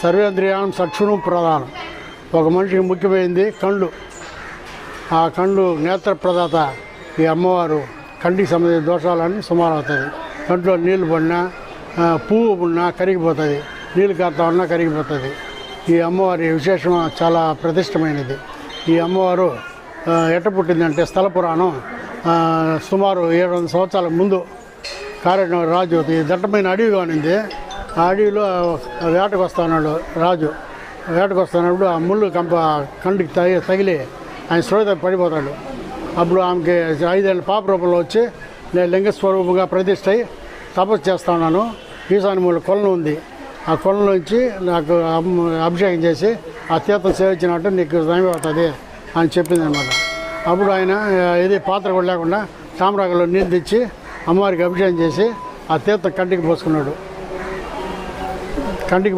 సర్వేంద్రియానం చక్షును ప్రధానం. ఒక మనిషికి ముఖ్యమైనది కళ్ళు. ఆ కళ్ళు నేత్ర ప్రదాత. ఈ అమ్మవారు కంటికి సంబంధించిన దోషాలన్నీ సుమారు అవుతుంది. కంట్లో నీళ్లు పడినా, పువ్వు పడినా కరిగిపోతుంది, నీళ్ళు కారుతా ఉన్నా కరిగిపోతుంది. ఈ అమ్మవారి విశేషం చాలా ప్రతిష్టమైనది. ఈ అమ్మవారు ఎట్ట పుట్టిందంటే స్థల పురాణం సుమారు 700 సంవత్సరాల ముందు కారేటినగర్ రాజు ఈ దట్టమైన అడవిగా ఉన్నింది. ఆ అడవిలో వేటకు వస్తున్నాడు రాజు. వేటకు వస్తున్నప్పుడు ఆ ముళ్ళు కంటికి తగిలి ఆయన శ్రోత పడిపోతాడు. అప్పుడు ఆమెకి 5 ఏళ్ళ పాప రూపంలో వచ్చి నేను లింగ స్వరూపంగా ప్రతిష్ఠ అయి తపస్సు చేస్తా ఉన్నాను. ఈశాన్య మూల కొలను ఉంది. ఆ కొలనుంచి నాకు అభిషేకం చేసి ఆ తీర్థం సేవించినట్టు నీకు సమయం అవుతుంది అని చెప్పింది అనమాట. అప్పుడు ఆయన ఏది పాత్ర కూడా లేకుండా తామరాకులో నీళ్ళు తెచ్చి అమ్మవారికి అభిషేకం చేసి ఆ తీర్థం కంటికి పోసుకున్నాడు. కంటికి